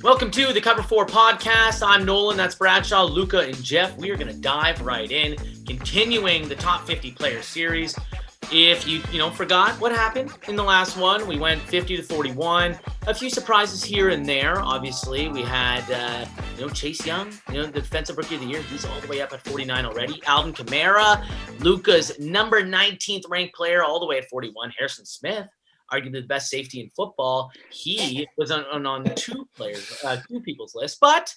Welcome to the Cover 4 podcast. I'm Nolan, that's Bradshaw, Luca, and Jeff. We are going to dive right in, continuing the top 50 player series. If you forgot what happened in the last one, we went 50 to 41. A few surprises here and there. Obviously, we had Chase Young, the defensive rookie of the year. He's all the way up at 49 already. Alvin Kamara, Luca's number 19th ranked player, all the way at 41. Harrison Smith, arguably the best safety in football. He was on two people's list, but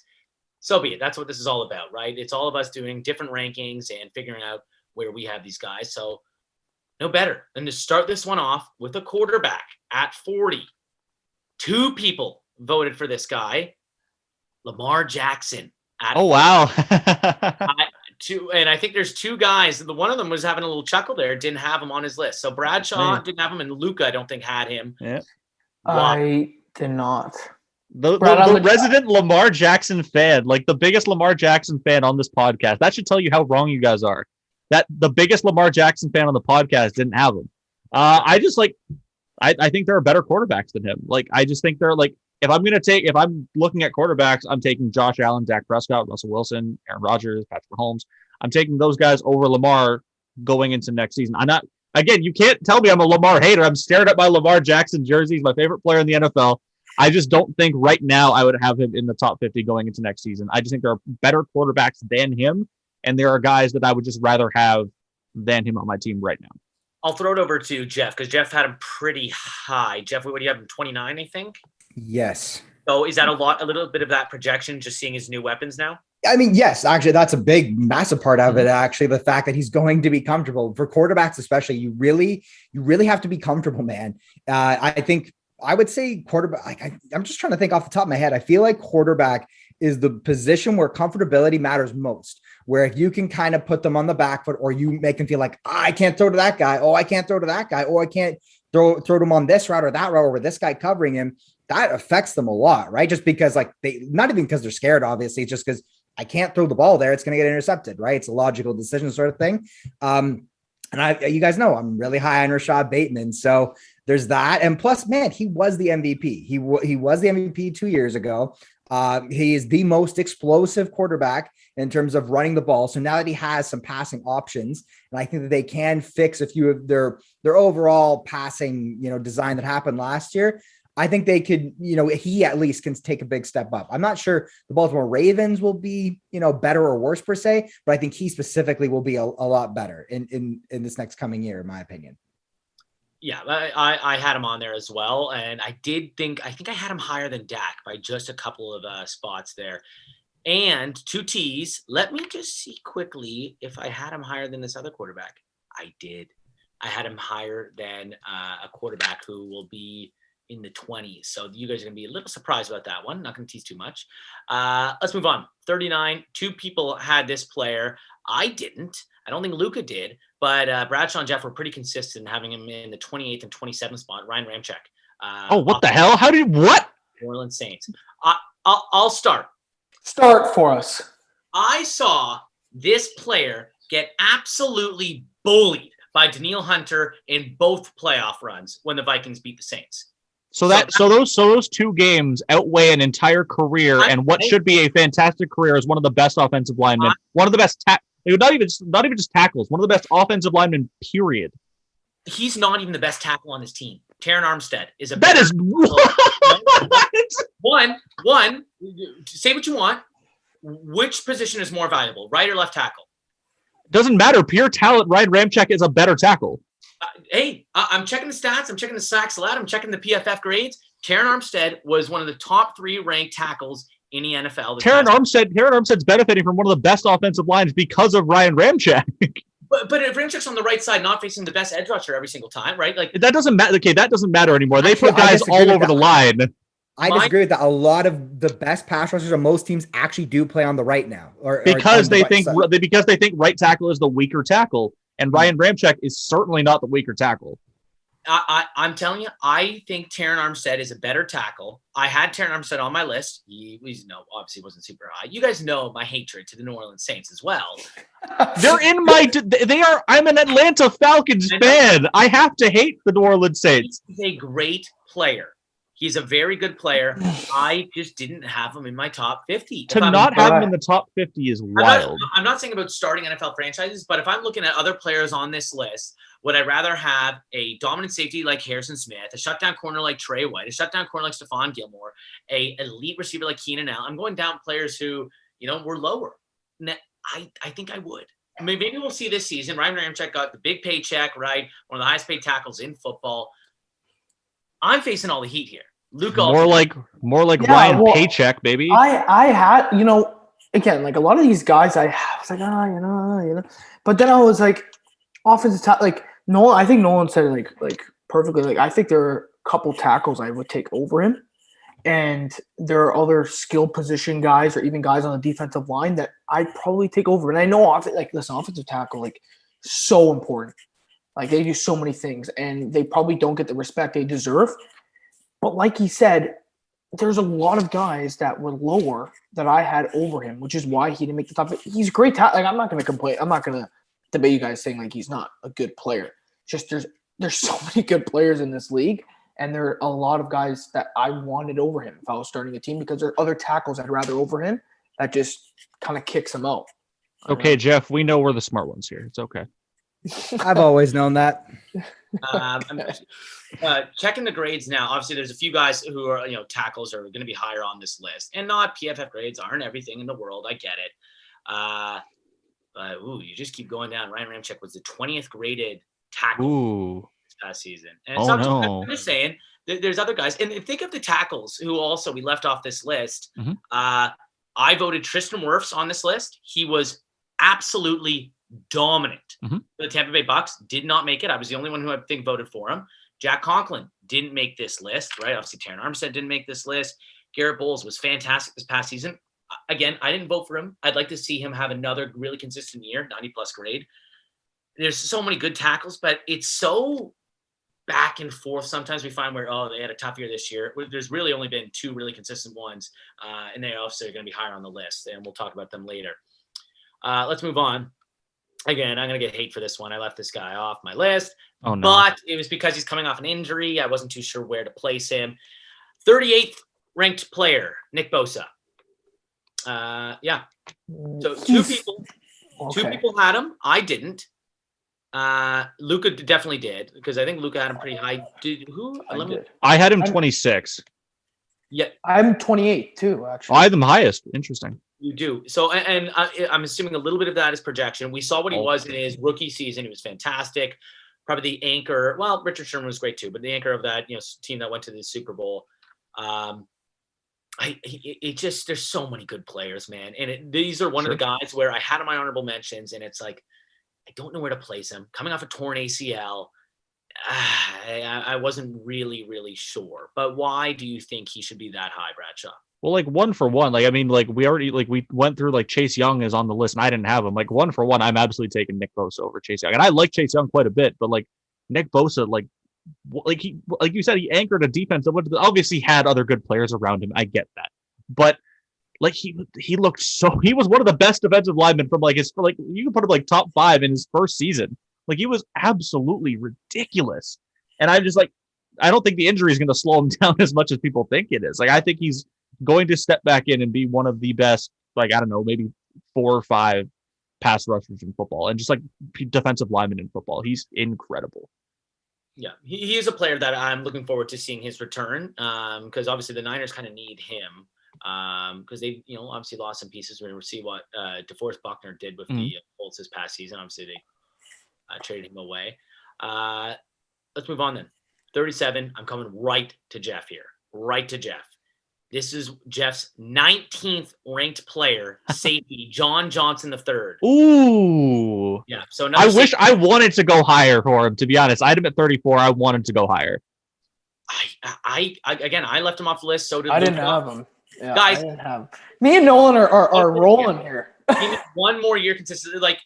so be it. That's what this is all about, right? It's all of us doing different rankings and figuring out where we have these guys. So no better than to start this one off with a quarterback at 40. Two people voted for this guy, Lamar Jackson. Wow. And I think there's two guys. The one of them was having a little chuckle there, didn't have him on his list. So Bradshaw didn't have him, and Luca, I don't think, had him. Yeah. Wow. I did not. The resident Lamar Jackson fan, like the biggest Lamar Jackson fan on this podcast. That should tell you how wrong you guys are. That the biggest Lamar Jackson fan on the podcast didn't have him. I think there are better quarterbacks than him. Like, I just think they're like, if I'm looking at quarterbacks, I'm taking Josh Allen, Dak Prescott, Russell Wilson, Aaron Rodgers, Patrick Mahomes. I'm taking those guys over Lamar going into next season. You can't tell me I'm a Lamar hater. I'm staring at my Lamar Jackson jersey. He's my favorite player in the NFL. I just don't think right now I would have him in the top 50 going into next season. I just think there are better quarterbacks than him. And there are guys that I would just rather have than him on my team right now. I'll throw it over to Jeff because Jeff had him pretty high. Jeff, what do you have him? 29, I think? Yes. So is that a little bit of that projection, just seeing his new weapons now? I mean, yes, actually, that's a massive part of it. Actually, the fact that he's going to be comfortable for quarterbacks, especially, you really have to be comfortable, man. I think I would say quarterback. I'm just trying to think off the top of my head. I feel like quarterback is the position where comfortability matters most, where if you can kind of put them on the back foot, or you make them feel like, I can't throw to that guy. Oh, I can't throw to that guy. Oh, I can't throw them on this route or that route, or this guy covering him. That affects them a lot, right? Just because not even because they're scared, obviously, it's just because I can't throw the ball there. It's going to get intercepted, right? It's a logical decision sort of thing. And you guys know I'm really high on Rashad Bateman. So there's that. And plus, man, he was the MVP. He was the MVP 2 years ago. He is the most explosive quarterback in terms of running the ball. So now that he has some passing options, and I think that they can fix a few of their overall passing, design that happened last year, I think they could, he at least can take a big step up. I'm not sure the Baltimore Ravens will be, better or worse per se, but I think he specifically will be a lot better in this next coming year, in my opinion. Yeah, I had him on there as well. And I think I had him higher than Dak by just a couple of spots there. And two T's. Let me just see quickly if I had him higher than this other quarterback. I did. I had him higher than a quarterback who will be in the 20s. So you guys are going to be a little surprised about that one. Not going to tease too much. Let's move on. 39. Two people had this player. I didn't. I don't think Luca did, but Bradshaw and Jeff were pretty consistent having him in the 28th and 27th spot. Ryan Ramczyk. What the hell? What? New Orleans Saints. I'll start. Start for us. I saw this player get absolutely bullied by Danielle Hunter in both playoff runs when the Vikings beat the Saints. So those two games outweigh an entire career and what should be a fantastic career as one of the best offensive linemen, one of the best not even just tackles, one of the best offensive linemen, period. He's not even the best tackle on his team. Taron Armstead is a that is one. Say what you want. Which position is more valuable, right or left tackle? Doesn't matter. Pure talent. Ryan Ramczyk is a better tackle. I'm checking the stats. I'm checking the sacks allowed. I'm checking the PFF grades. Taron Armstead was one of the top 3 ranked tackles in the NFL. Taron Armstead's benefiting from one of the best offensive lines because of Ryan Ramczyk. But if Ramczyk's on the right side, not facing the best edge rusher every single time, right? Like that doesn't matter. Okay, that doesn't matter anymore. They put guys all over the line. I disagree with that. A lot of the best pass rushers on most teams actually do play on the right now, because they think right tackle is the weaker tackle, and Ryan Ramczyk is certainly not the weaker tackle. I'm telling you, I think Taron Armstead is a better tackle. I had Taron Armstead on my list. He obviously wasn't super high. You guys know my hatred to the New Orleans Saints as well. I'm an Atlanta Falcons fan. I have to hate the New Orleans Saints. He's a great player. He's a very good player. I just didn't have him in my top 50. To not have him in the top 50 is wild. I'm not saying about starting NFL franchises, but if I'm looking at other players on this list, would I rather have a dominant safety like Harrison Smith, a shutdown corner like Trey White, a shutdown corner like Stephon Gilmore, a elite receiver like Keenan Allen? I'm going down players who, were lower. I think I would. Maybe we'll see this season. Ryan Ramczyk got the big paycheck, right? One of the highest paid tackles in football. I'm facing all the heat here. Luca, more like Ryan Paycheck, baby. I had, again, like a lot of these guys, I was like, but then I was like, offensive like Nolan. I think Nolan said it like perfectly. Like I think there are a couple tackles I would take over him, and there are other skill position guys or even guys on the defensive line that I'd probably take over. And I know offensive tackle, like so important. Like they do so many things and they probably don't get the respect they deserve. But like he said, there's a lot of guys that were lower that I had over him, which is why he didn't make the top. He's a great talent. Like I'm not going to complain. I'm not going to debate you guys saying like he's not a good player. Just there's so many good players in this league. And there are a lot of guys that I wanted over him if I was starting a team because there are other tackles I'd rather over him that just kind of kicks him out. Okay, Jeff, we know we're the smart ones here. It's okay. I've always known that. Checking the grades now. Obviously, there's a few guys who are, tackles are going to be higher on this list. And not PFF grades aren't everything in the world. I get it. But you just keep going down. Ryan Ramczyk was the 20th graded tackle this past season. And it's I'm just saying, there's other guys. And think of the tackles who also we left off this list. Mm-hmm. I voted Tristan Wirfs on this list. He was absolutely dominant. Mm-hmm. The Tampa Bay Bucks did not make it. I was the only one who I think voted for him. Jack Conklin didn't make this list, right? Obviously, Taron Armstead didn't make this list. Garrett Bowles was fantastic this past season. Again, I didn't vote for him. I'd like to see him have another really consistent year, 90-plus grade. There's so many good tackles, but it's so back and forth. Sometimes we find where, they had a tough year this year. There's really only been two really consistent ones, and they also are going to be higher on the list, and we'll talk about them later. Let's move on. Again, I'm going to get hate for this one. I left this guy off my list, but it was because he's coming off an injury. I wasn't too sure where to place him. 38th ranked player, Nick Bosa. So two people had him. I didn't. Luca definitely did because I think Luca had him pretty high. I had him 26. Yeah, I'm 28 too. Actually, I had them highest. Interesting. You do. So, and I'm assuming a little bit of that is projection. We saw what he was in his rookie season. He was fantastic. Probably the anchor. Well, Richard Sherman was great too, but the anchor of that, team that went to the Super Bowl. There's so many good players, man. And these are one of the guys where I had in my honorable mentions, and it's like, I don't know where to place him. Coming off a torn ACL, I wasn't really, really sure. But why do you think he should be that high, Bradshaw? Well, like one for one, we went through Chase Young is on the list and I didn't have him. Like one for one, I'm absolutely taking Nick Bosa over Chase Young. And I like Chase Young quite a bit, but Nick Bosa, you said, he anchored a defense that obviously had other good players around him. I get that. But he looked he was one of the best defensive linemen from you can put him top 5 in his first season. He was absolutely ridiculous. And I'm just I don't think the injury is going to slow him down as much as people think it is. I think he's going to step back in and be one of the best, I don't know, maybe 4 or 5 pass rushers in football and just defensive linemen in football. He's incredible. Yeah, he is a player that I'm looking forward to seeing his return because obviously the Niners kind of need him because they, obviously lost some pieces. We're going to see what DeForest Buckner did with the Colts this past season. Obviously, they traded him away. Let's move on then. 37. I'm coming right to Jeff here. Right to Jeff. This is Jeff's 19th ranked player, safety, John Johnson III. Ooh. Yeah. So I wish I wanted to go higher for him, to be honest. I had him at 34. I wanted to go higher. I left him off the list. So did I Luca. didn't have him. Yeah, guys, I didn't have him. Me and Nolan are rolling here. He needs one more year consistently.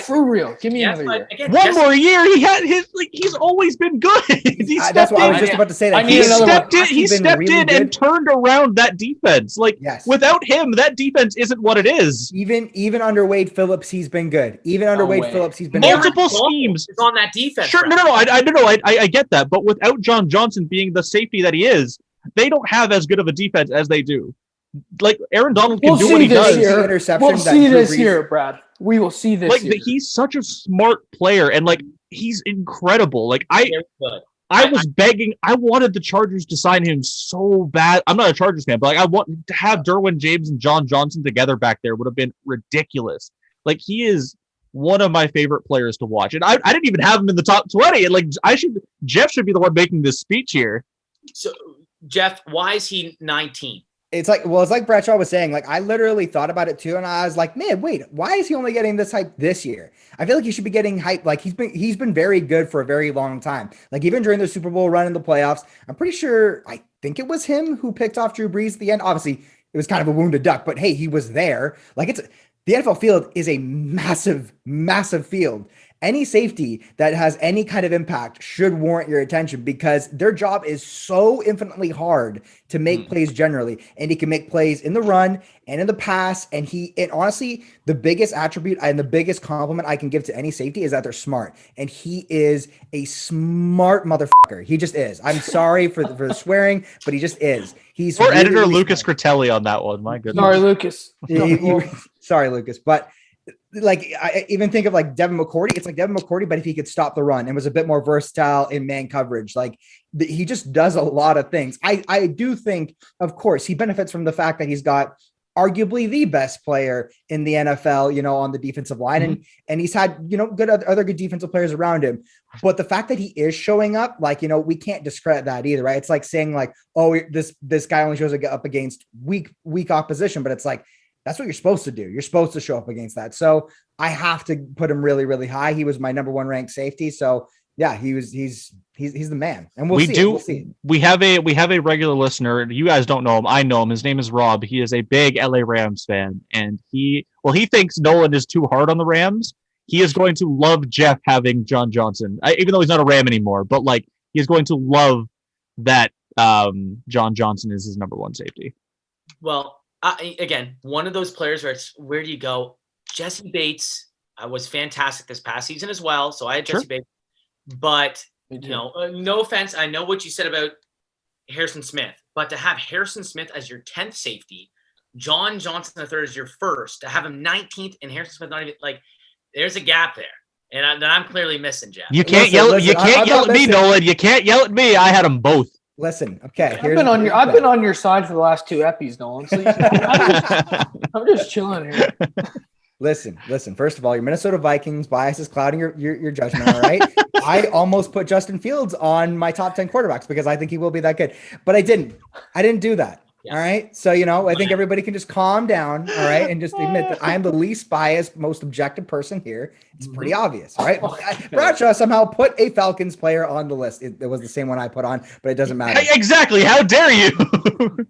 For real. Give me another year. Again, one more year. He had his he's always been good. That's what I was just about to say. That he stepped in and turned around that defense. Without him, that defense isn't what it is. Even under Wade Phillips, he's been good. Even under Wade Phillips, he's been multiple schemes on that defense. Sure, right? I get that, but without John Johnson being the safety that he is, they don't have as good of a defense as they do. Like Aaron Donald can We'll do what see he this does. year. We'll see this year, Brad. We will see this year. He's such a smart player, and like he's incredible. Like I was begging. I wanted the Chargers to sign him so bad. I'm not a Chargers fan, but like I want to have Derwin James and John Johnson together back there would have been ridiculous. Like he is one of my favorite players to watch, and I didn't even have him in the top 20. And like Jeff should be the one making this speech here. So Jeff, why is he 19? It's like Bradshaw was saying, like, I literally thought about it too. And I was like, man, wait, why is he only getting this hype this year? I feel like he should be getting hype. Like he's been very good for a very long time. Like even during the Super Bowl run in the playoffs, I'm pretty sure, I think it was him who picked off Drew Brees at the end. Obviously it was kind of a wounded duck, but hey, he was there. Like the NFL field is a massive, massive field. Any safety that has any kind of impact should warrant your attention because their job is so infinitely hard to make plays generally. And he can make plays in the run and in the pass. And honestly, the biggest attribute and the biggest compliment I can give to any safety is that they're smart. And he is a smart motherfucker. He just is. I'm sorry for the swearing, but he just is. He's Or really, editor really Lucas smart. Critelli on that one. My goodness. Sorry, Lucas. Sorry, Lucas. But like I even think of like Devin McCourty. It's like Devin McCourty, but if he could stop the run and was a bit more versatile in man coverage, like he just does a lot of things. I do think, of course, he benefits from the fact that he's got arguably the best player in the NFL, on the defensive line, and he's had other good defensive players around him. But the fact that he is showing up, like we can't discredit that either, right? It's like saying like, oh, this guy only shows up against weak opposition, but it's like, that's what you're supposed to do. You're supposed to show up against that. So I have to put him really, really high. He was my number one ranked safety. So yeah, he's the man. And we'll see. We have a regular listener. You guys don't know him. I know him. His name is Rob. He is a big LA Rams fan. And he thinks Nolan is too hard on the Rams. He is going to love Jeff having John Johnson, even though he's not a Ram anymore, but like he's going to love that John Johnson is his number one safety. Well, again, one of those players where it's where do you go? Jesse Bates was fantastic this past season as well. So I had Jesse Bates, but no offense. I know what you said about Harrison Smith, but to have Harrison Smith as your 10th safety, John Johnson III is your first, to have him 19th and Harrison Smith not even like, there's a gap there. And I'm clearly missing, Jeff. You can't yell at me, Nolan. You can't yell at me. I had them both. Listen, okay. I've been on your side for the last two epis, Nolan. So I'm just chilling here. Listen. First of all, your Minnesota Vikings bias is clouding your judgment. All right. I almost put Justin Fields on my top 10 quarterbacks because I think he will be that good, but I didn't do that. Yeah. All right. So, I think everybody can just calm down. All right. And just admit that I am the least biased, most objective person here. It's pretty obvious. All right. Bradshaw somehow put a Falcons player on the list. It was the same one I put on, but it doesn't matter. Exactly. How dare you?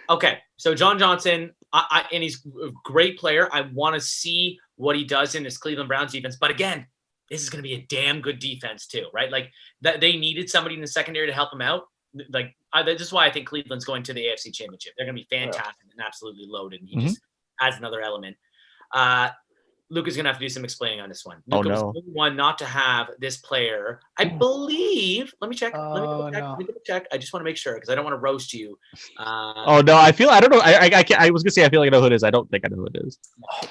Okay. So John Johnson, and he's a great player. I want to see what he does in this Cleveland Browns defense. But again, this is going to be a damn good defense too, right? Like that they needed somebody in the secondary to help him out. Like this is why I think Cleveland's going to the AFC Championship. They're going to be fantastic and absolutely loaded. And he just adds another element. Luca's going to have to do some explaining on this one. Luca was the only one not to have this player. I believe. Let me check. Let me check. I just want to make sure because I don't want to roast you. I don't know. I was going to say I feel like I know who it is. I don't think I know who it is.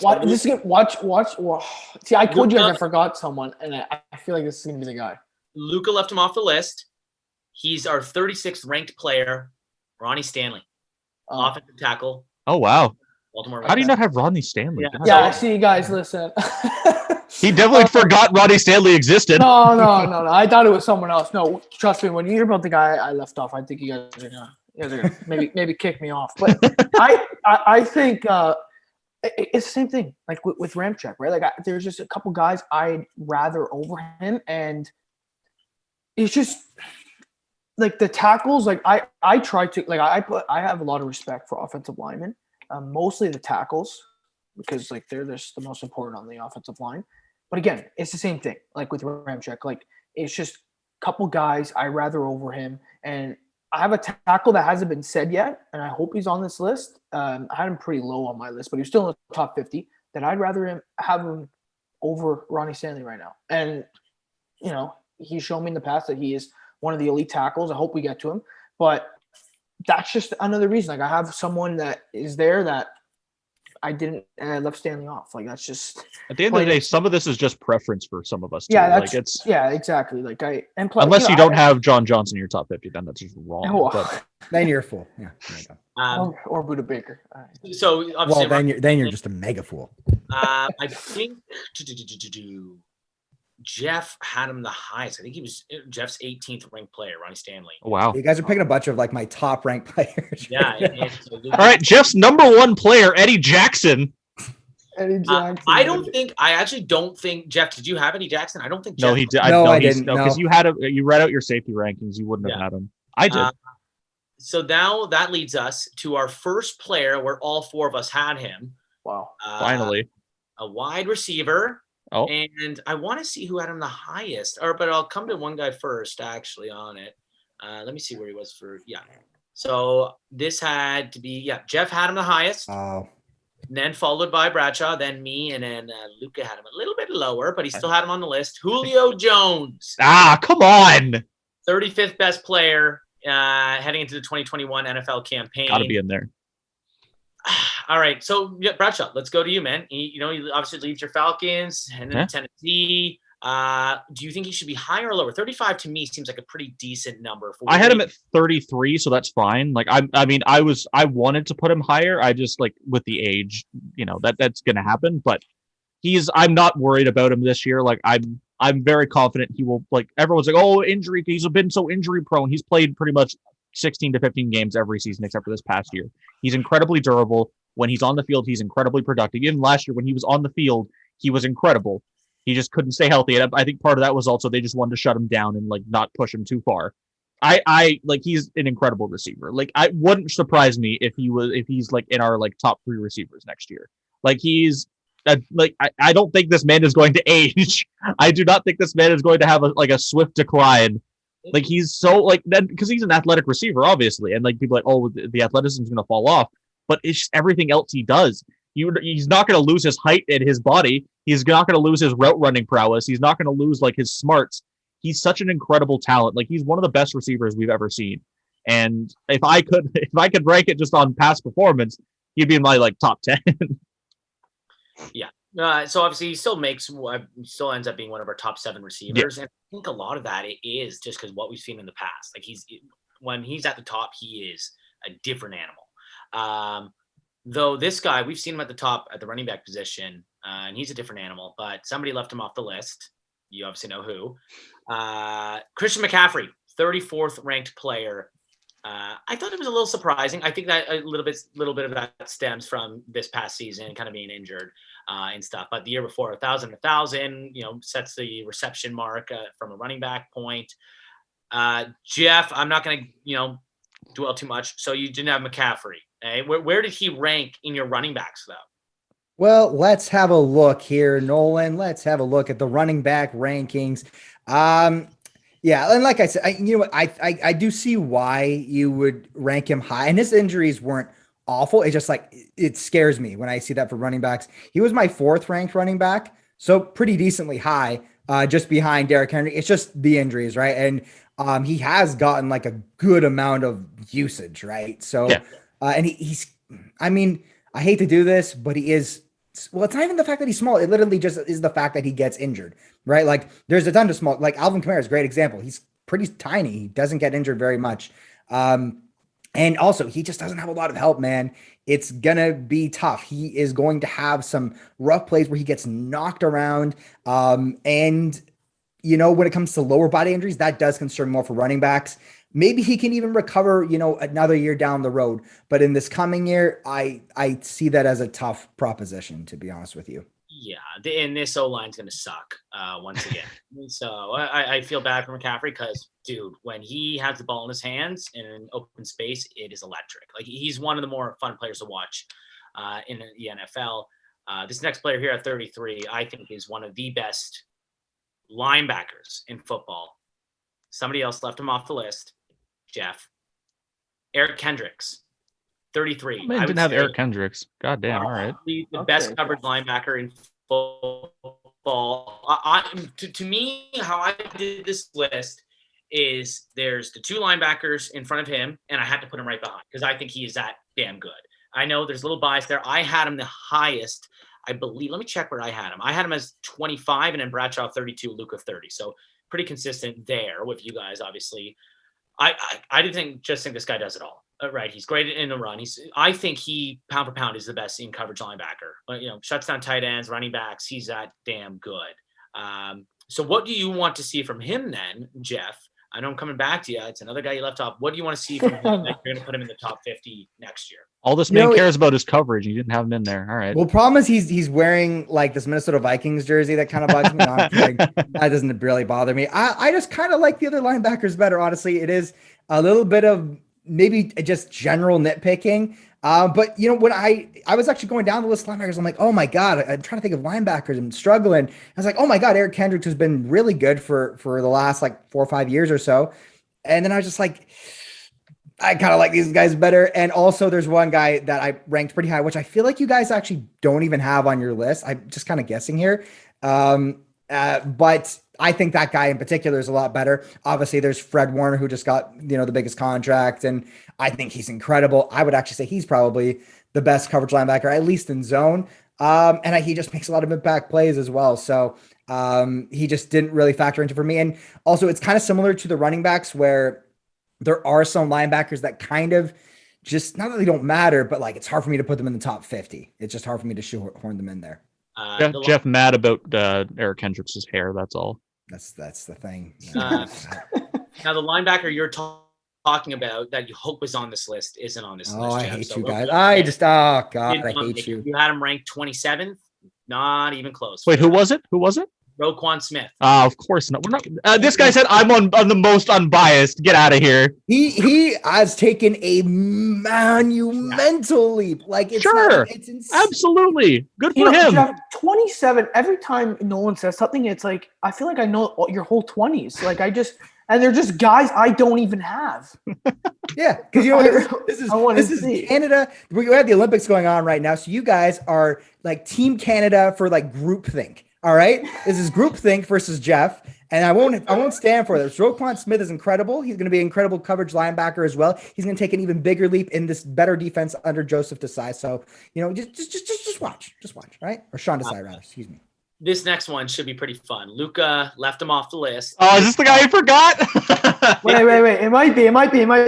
Watch. See, I told you I forgot someone, and I feel like this is going to be the guy. Luca left him off the list. He's our 36th ranked player, Ronnie Stanley, offensive tackle. Oh, wow. Baltimore. How do you not have Ronnie Stanley? Yeah, see, you guys, listen. He definitely forgot Ronnie Stanley existed. No. I thought it was someone else. No, trust me, when you hear about the guy I left off, I think you guys are gonna maybe kick me off. But I think it's the same thing, like with Ramczyk, right? Like there's just a couple guys I'd rather over him, and it's just like the tackles. Like I try to I have a lot of respect for offensive linemen. Mostly the tackles, because like they're just the most important on the offensive line. But again, it's the same thing. Like with Ramczyk, like it's just a couple guys I rather over him. And I have a tackle that hasn't been said yet, and I hope he's on this list. I had him pretty low on my list, but he's still in the top 50. That I'd rather have him over Ronnie Stanley right now. And he's shown me in the past that he is one of the elite tackles. I hope we get to him. But that's just another reason. Like I have someone that is there that I didn't, and I left Stanley off. Like that's just at the end of the day, some of this is just preference for some of us. Too. Yeah, that's like it's exactly. Like unless you don't have John Johnson in your top 50, then that's just wrong. But then you're a fool. Yeah, there you go. Or Buda Baker. So well, then you're just a mega fool. I think Jeff had him the highest. I think he was Jeff's 18th ranked player, Ronnie Stanley. Wow. You guys are picking a bunch of like my top ranked players. Yeah. All right. Jeff's number one player, Eddie Jackson. Eddie Jackson. I actually don't think, Jeff, did you have Eddie Jackson? I don't think Jeff. No, he did. No, I didn't. No, because you read out your safety rankings. You wouldn't have had him. I did. So now that leads us to our first player where all four of us had him. Wow. Finally. A wide receiver. Oh. And I want to see who had him the highest. But I'll come to one guy first, actually, on it. Let me see where he was So this had to be, Jeff had him the highest. Oh. And then followed by Bradshaw, then me, and then Luca had him a little bit lower, but he still had him on the list. Julio Jones. Come on. 35th best player heading into the 2021 NFL campaign. Got to be in there. All right, so Bradshaw, let's go to you, man. You obviously leaves your Falcons and then Tennessee. Do you think he should be higher or lower? 35 to me seems like a pretty decent number. I had him at 33, so that's fine. Like I wanted to put him higher. I just like with the age, that's going to happen. But I'm not worried about him this year. Like I'm very confident he will. Like everyone's like, oh, injury. He's been so injury prone. He's played pretty much 16 to 15 games every season except for this past year. He's incredibly durable. When he's on the field, he's incredibly productive. Even last year when he was on the field, he was incredible. He just couldn't stay healthy. And I think part of that was also they just wanted to shut him down and like not push him too far. I like he's an incredible receiver. Like I wouldn't surprise me if he's like in our like top 3 receivers next year. Like I don't think this man is going to age. I do not think this man is going to have a swift decline. Like he's so like then because he's an athletic receiver, obviously, and like people are like, oh, the athleticism is going to fall off, but it's just everything else he does. He's not going to lose his height and his body. He's not going to lose his route running prowess. He's not going to lose like his smarts. He's such an incredible talent. Like he's one of the best receivers we've ever seen. And if I could rank it just on past performance, he'd be in my like top 10. Yeah. So obviously he still ends up being one of our top 7 receivers. Yeah. And I think a lot of that is just because what we've seen in the past. Like when he's at the top, he is a different animal. Though this guy, we've seen him at the top at the running back position, and he's a different animal, but somebody left him off the list. You obviously know who. Christian McCaffrey, 34th ranked player. I thought it was a little surprising. I think that a little bit of that stems from this past season kind of being injured and stuff. But the year before, 1,000, sets the reception mark from a running back point. Jeff, I'm not going to, dwell too much. So you didn't have McCaffrey. Eh? Where did he rank in your running backs, though? Well, let's have a look here, Nolan. Let's have a look at the running back rankings. Yeah, and like I said, I do see why you would rank him high, and his injuries weren't awful. It's just like it scares me when I see that for running backs. He was my 4th ranked running back, so pretty decently high, just behind Derrick Henry. It's just the injuries, right? And he has gotten like a good amount of usage, right? So, yeah. And he's, I mean, I hate to do this, but he is. Well, it's not even the fact that he's small. It literally just is the fact that he gets injured, right? Like there's a ton of small, like Alvin Kamara is a great example. He's pretty tiny. He doesn't get injured very much. And also he just doesn't have a lot of help, man. It's going to be tough. He is going to have some rough plays where he gets knocked around. And when it comes to lower body injuries, that does concern more for running backs. Maybe he can even recover, another year down the road. But in this coming year, I see that as a tough proposition, to be honest with you. Yeah, and this O-line's going to suck once again. So I feel bad for McCaffrey because, dude, when he has the ball in his hands in an open space, it is electric. Like he's one of the more fun players to watch in the NFL. This next player here at 33, I think is one of the best linebackers in football. Somebody else left him off the list. Jeff. Eric Kendricks, 33. I didn't have Eric Kendricks. God damn, all right. The best coverage linebacker in football. To me, how I did this list is there's the two linebackers in front of him, and I had to put him right behind because I think he is that damn good. I know there's a little bias there. I had him the highest, I believe. Let me check where I had him. I had him as 25, and then Bradshaw 32, Luca 30. So pretty consistent there with you guys, obviously. I didn't just think this guy does it all. Right, he's great in the run. I think he pound for pound is the best in coverage linebacker. But shuts down tight ends, running backs. He's that damn good. So what do you want to see from him then, Jeff? I know I'm coming back to you. It's another guy you left off. What do you want to see from him that you're going to put him in the top 50 next year? All this man cares about is coverage. You didn't have him in there. All right. Well, problem is he's wearing like this Minnesota Vikings jersey that kind of bugs me. That doesn't really bother me. I just kind of like the other linebackers better. Honestly, it is a little bit of maybe just general nitpicking. But when I was actually going down the list of linebackers, I'm like, oh my God, I'm trying to think of linebackers. I'm struggling. I was like, oh my God, Eric Kendricks has been really good for the last like 4 or 5 years or so. And then I was just like, I kind of like these guys better. And also there's one guy that I ranked pretty high, which I feel like you guys actually don't even have on your list. I'm just kind of guessing here. But I think that guy in particular is a lot better. Obviously, there's Fred Warner, who just got, the biggest contract, and I think he's incredible. I would actually say he's probably the best coverage linebacker, at least in zone. And he just makes a lot of impact plays as well. So he just didn't really factor into for me. And also, it's kind of similar to the running backs where there are some linebackers that kind of just, not that they don't matter, but like it's hard for me to put them in the top 50. It's just hard for me to shoehorn them in there. Jeff mad about Eric Kendricks' hair. That's all. That's the thing. Now the linebacker you're talking about that you hope is on this list isn't on this list. Oh, I hate you guys. I hate you. You had him ranked 27th. Not even close. Wait, who was it? Roquan Smith. Of course not. We're not. This guy said I'm on the most unbiased. Get out of here. He has taken a monumental leap. Like it's insane. Absolutely good for him. Jeff, 27. Every time Nolan says something, it's like I feel like I know your whole 20s. Like and they're just guys I don't even have. Yeah, because this is Canada. We have the Olympics going on right now, so you guys are like Team Canada for like groupthink. All right, this is groupthink versus Jeff, and I won't stand for this. Roquan Smith is incredible. He's going to be an incredible coverage linebacker as well. He's going to take an even bigger leap in this better defense under Joseph Desai. So just watch, right? Or Sean Desai, rather. Excuse me. This next one should be pretty fun. Luca left him off the list. Oh, is this the guy you forgot? Wait. It might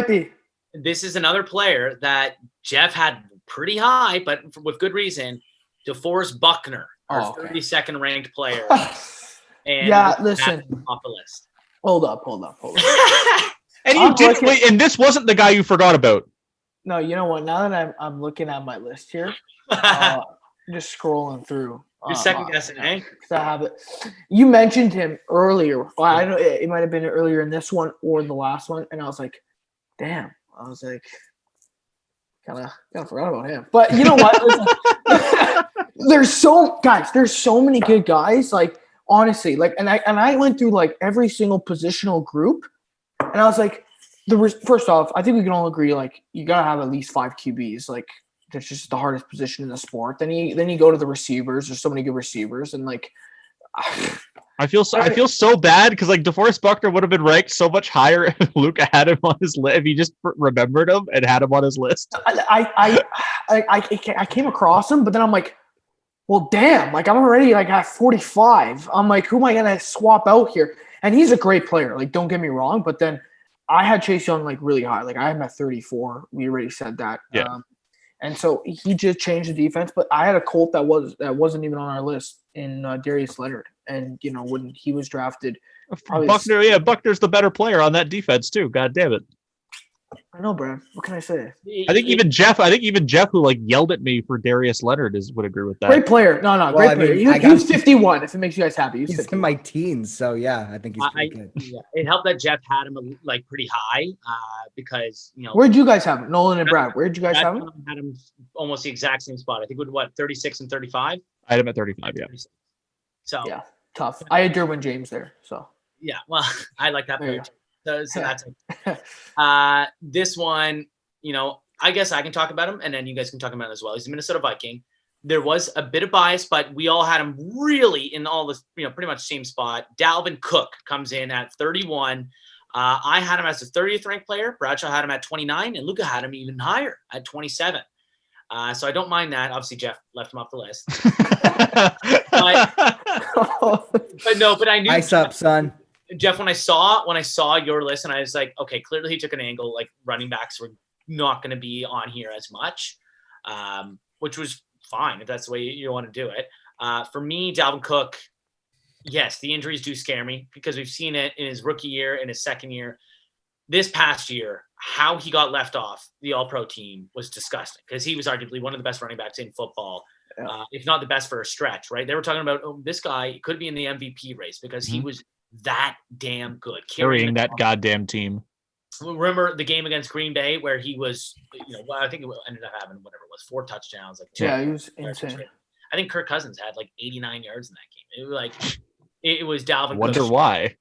be. This is another player that Jeff had pretty high, but with good reason. DeForest Buckner, our 32nd ranked player. And listen. Off the list. Hold up. And you didn't wait, and this wasn't the guy you forgot about. No, you know what? Now that I'm looking at my list here, I'm just scrolling through. You're second guessing, eh? Because I have it. You mentioned him earlier. Well, I know it might have been earlier in this one or the last one, and I was like, damn. I was like, kind of forgot about him. But you know what? There's so many good guys. Like honestly, like, and I went through like every single positional group, and I was like, first off, I think we can all agree like you gotta have at least 5 QBs. Like that's just the hardest position in the sport. Then you go to the receivers. There's so many good receivers, and like. I feel so bad because like DeForest Buckner would have been ranked so much higher if Luca had him on his list. If he just remembered him and had him on his list. I came across him, but then I'm like, well, damn! Like I'm already like at 45. I'm like, who am I gonna swap out here? And he's a great player. Like, don't get me wrong, but then I had Chase Young like really high. Like I had him at 34. We already said that. Yeah. And so he just changed the defense. But I had a Colt that wasn't even on our list in Darius Leonard. And when he was drafted, Buckner's the better player on that defense too. God damn it! I know, Brad. What can I say? I think even Jeff, who like yelled at me for Darius Leonard, would agree with that. Great player. No, great player. He was 51. If it makes you guys happy, he's in my teens. So yeah, I think he's pretty good. Yeah. It helped that Jeff had him like pretty high because Where'd you guys have him? Nolan and Brad. Where'd you guys have him? Had him almost the exact same spot. I think with 36 and 35. I had him at 35. Yeah. So yeah, tough. I had Derwin James there. So yeah, well, I like that player too. So that's it. This one, I guess I can talk about him, and then you guys can talk about him as well. He's a Minnesota Viking. There was a bit of bias, but we all had him really in all this, pretty much same spot. Dalvin Cook comes in at 31. I had him as the 30th ranked player. Bradshaw had him at 29, and Luca had him even higher at 27. So I don't mind that. Obviously, Jeff left him off the list. but I knew. Ice up, son. Jeff, when I saw your list, and I was like, okay, clearly he took an angle. Like running backs were not going to be on here as much, which was fine if that's the way you want to do it. For me, Dalvin Cook, yes, the injuries do scare me because we've seen it in his rookie year, in his second year. This past year, how he got left off the All-Pro team was disgusting because he was arguably one of the best running backs in football, if not the best for a stretch, right? They were talking about, this guy could be in the MVP race because he was that damn good. Carrying that goddamn team. Remember the game against Green Bay where he was, I think it ended up having whatever it was, 4 touchdowns. He was insane. I think Kirk Cousins had like 89 yards in that game. It was like, it was Dalvin. Wonder why.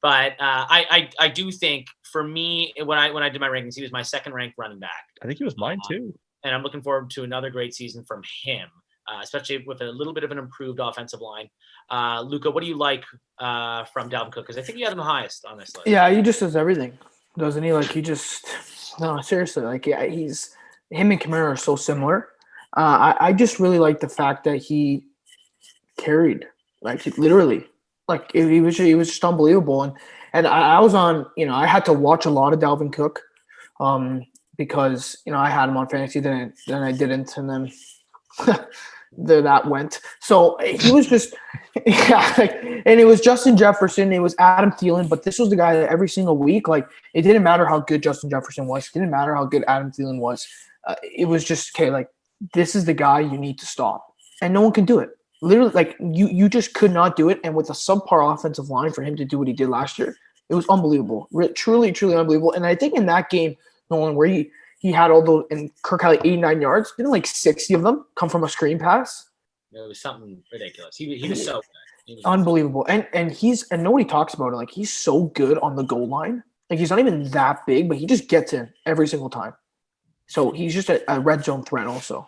But I do think for me, when I did my rankings, he was my second ranked running back. I think he was mine too. And I'm looking forward to another great season from him, especially with a little bit of an improved offensive line. Luca, what do you like from Dalvin Cook? Because I think you had him the highest on this list. Yeah, he just does everything, doesn't he? Like no, seriously. Like him and Kamara are so similar. I just really like the fact that he carried, like literally. Like he was just unbelievable, and I was on. I had to watch a lot of Dalvin Cook, because I had him on fantasy, then I didn't, and then there that went. So he was just, and it was Justin Jefferson, it was Adam Thielen, but this was the guy that every single week, like it didn't matter how good Justin Jefferson was, it didn't matter how good Adam Thielen was. It was just okay. Like this is the guy you need to stop, and no one can do it. Literally, like you just could not do it. And with a subpar offensive line for him to do what he did last year, it was unbelievable. Truly, truly unbelievable. And I think in that game, Nolan, where he had all those, and Kirk had like 89 yards, didn't like 60 of them come from a screen pass? It was something ridiculous. He was so good. Unbelievable. And nobody talks about it. Like he's so good on the goal line. Like he's not even that big, but he just gets in every single time. So he's just a red zone threat also.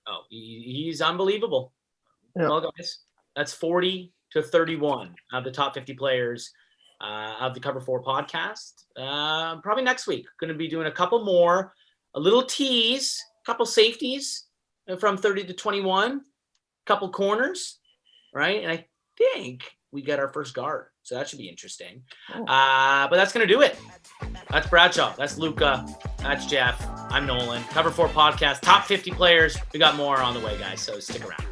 Oh, he's unbelievable. Yeah. Well, guys, that's 40 to 31 of the top 50 players of the Cover 4 podcast. Probably next week, going to be doing a couple more, a little tease, a couple safeties from 30 to 21, a couple corners, right? And I think we get our first guard, so that should be interesting. But that's going to do it. That's Bradshaw. That's Luca. That's Jeff. I'm Nolan. Cover 4 podcast, top 50 players. We got more on the way, guys, so stick around.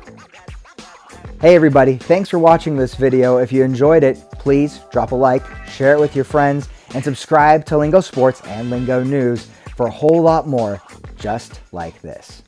Hey everybody, thanks for watching this video. If you enjoyed it, please drop a like, share it with your friends, and subscribe to Lingo Sports and Lingo News for a whole lot more just like this.